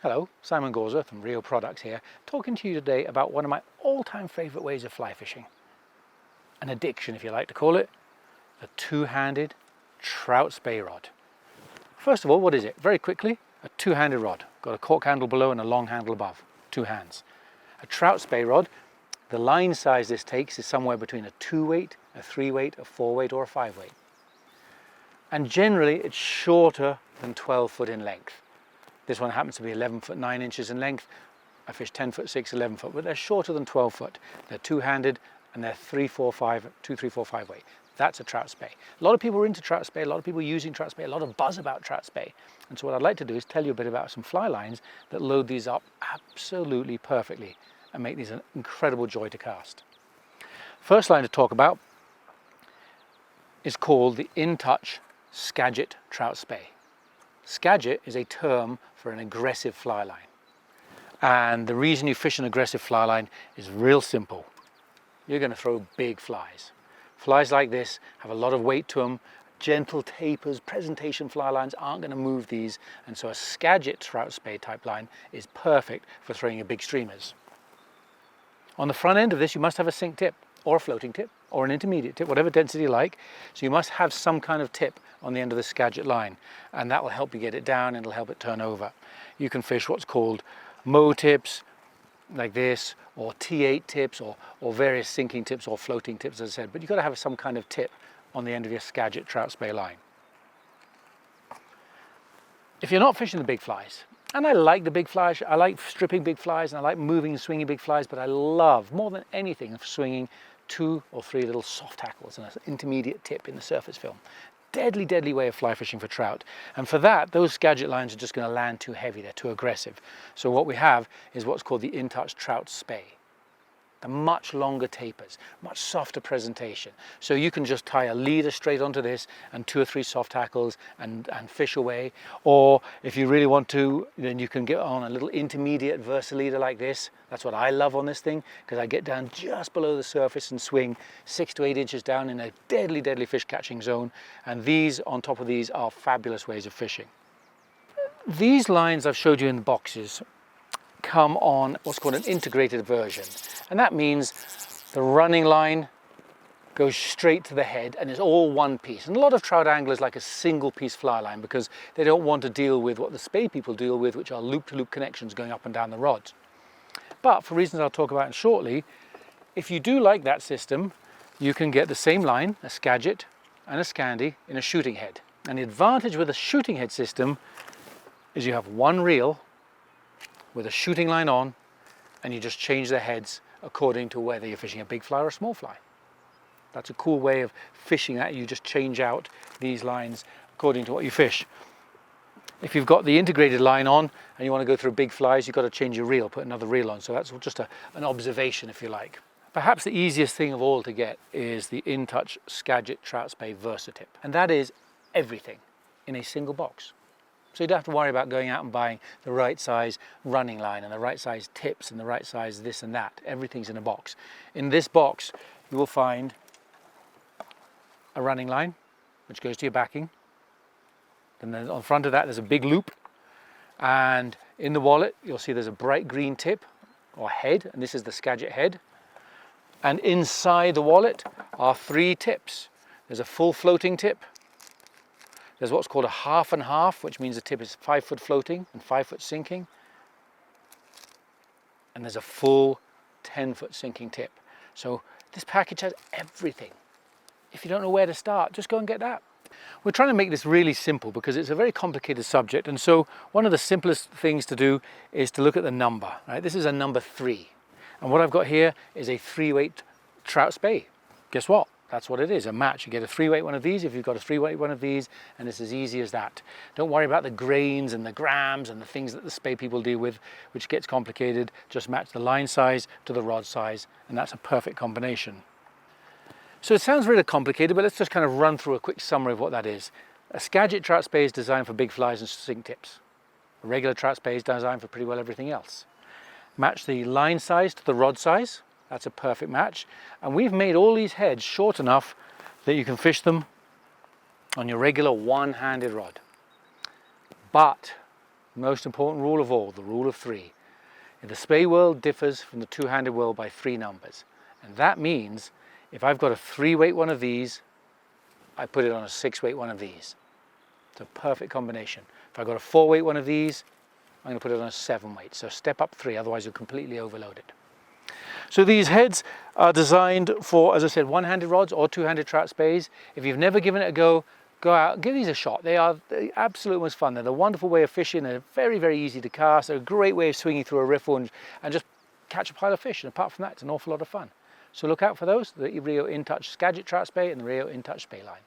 Hello, Simon Gawesworth from RIO Products here, talking to you today about one of my all-time favourite ways of fly fishing. An addiction, if you like to call it, the two-handed Trout Spey rod. First of all, what is it? Very quickly, a two-handed rod. Got a cork handle below and a long handle above, two hands. A Trout Spey rod, the line size this takes is somewhere between a 2-weight, a 3-weight, a 4-weight or a 5-weight. And generally it's shorter than 12 foot in length. This one happens to be 11 foot 9 inches in length. I fish 10 foot 6, 11 foot, but they're shorter than 12 foot. They're two-handed and they're 2, 3, 4, 5 weight. That's a Trout Spey. A lot of people are into Trout Spey, a lot of people are using Trout Spey, a lot of buzz about Trout Spey. And so what I'd like to do is tell you a bit about some fly lines that load these up absolutely perfectly and make these an incredible joy to cast. First line to talk about is called the InTouch Skagit Trout Spey. Skagit is a term for an aggressive fly line. And the reason you fish an aggressive fly line is real simple. You're going to throw big flies. Flies like this have a lot of weight to them. Gentle tapers, presentation fly lines aren't going to move these. And so a Skagit Trout Spey type line is perfect for throwing your big streamers. On the front end of this, you must have a sink tip or a floating tip or an intermediate tip, whatever density you like. So you must have some kind of tip on the end of the Skagit line, and that will help you get it down and it'll help it turn over. You can fish what's called mow tips like this, or T8 tips, or various sinking tips or floating tips, as I said, but you've got to have some kind of tip on the end of your Skagit Trout Spey line. If you're not fishing the big flies, and I like the big flies, I like stripping big flies and I like moving and swinging big flies, but I love more than anything swinging 2 or 3 little soft tackles and an intermediate tip in the surface film. Deadly, deadly way of fly fishing for trout. And for that, those Skagit lines are just going to land too heavy, they're too aggressive. So what we have is what's called the InTouch Trout Spey. The much longer tapers, much softer presentation. So you can just tie a leader straight onto this and 2 or 3 soft tackles and fish away. Or if you really want to, then you can get on a little intermediate Versa leader like this. That's what I love on this thing, because I get down just below the surface and swing 6 to 8 inches down in a deadly, deadly fish catching zone. And these, on top of these, are fabulous ways of fishing. These lines I've showed you in the boxes come on what's called an integrated version, and that means the running line goes straight to the head and it's all one piece. And a lot of trout anglers like a single piece fly line because they don't want to deal with what the Spey people deal with, which are loop-to-loop connections going up and down the rods. But for reasons I'll talk about shortly, if you do like that system, you can get the same line, a Skagit and a Scandi, in a shooting head. And the advantage with a shooting head system is you have one reel with a shooting line on, and you just change the heads according to whether you're fishing a big fly or a small fly. That's a cool way of fishing that. You just change out these lines according to what you fish. If you've got the integrated line on and you want to go through big flies, you've got to change your reel, put another reel on. So that's just an observation, if you like. Perhaps the easiest thing of all to get is the InTouch Skagit Trout Spey Versa tip. And that is everything in a single box. So you don't have to worry about going out and buying the right size running line and the right size tips and the right size this and that. Everything's in a box. In this box, you will find a running line, which goes to your backing. And then on front of that, there's a big loop. And in the wallet, you'll see there's a bright green tip or head, and this is the Skagit head. And inside the wallet are 3 tips. There's a full floating tip. There's what's called a half and half, which means the tip is 5 foot floating and 5 foot sinking. And there's a full 10 foot sinking tip. So this package has everything. If you don't know where to start, just go and get that. We're trying to make this really simple because it's a very complicated subject. And so one of the simplest things to do is to look at the number, right? This is a number 3. And what I've got here is a 3-weight Trout Spey. Guess what? That's what it is, a match. You get a 3-weight one of these if you've got a 3-weight one of these, and it's as easy as that. Don't worry about the grains and the grams and the things that the Spey people deal with, which gets complicated. Just match the line size to the rod size, and that's a perfect combination. So it sounds really complicated, but let's just kind of run through a quick summary of what that is. A Skagit Trout Spey is designed for big flies and sink tips. A regular Trout Spey is designed for pretty well everything else. Match the line size to the rod size. That's a perfect match. And we've made all these heads short enough that you can fish them on your regular one-handed rod. But Most important rule of all, the rule of 3. The Spey world differs from the two-handed world by 3 numbers. And that means if I've got a 3-weight one of these, I put it on a 6-weight one of these. It's a perfect combination. If I've got a 4-weight one of these, I'm going to put it on a 7-weight. So step up 3, otherwise you'll completely overload it. So these heads are designed for, as I said, one-handed rods or two-handed trout speys. If you've never given it a go, go out, give these a shot. They are the absolute most fun. They're a wonderful way of fishing. They're very, very easy to cast. They're a great way of swinging through a riffle and just catch a pile of fish. And apart from that, it's an awful lot of fun. So look out for those, the RIO InTouch Skagit Trout Spey and the RIO InTouch Spey line.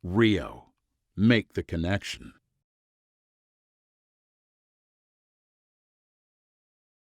RIO. Make the connection.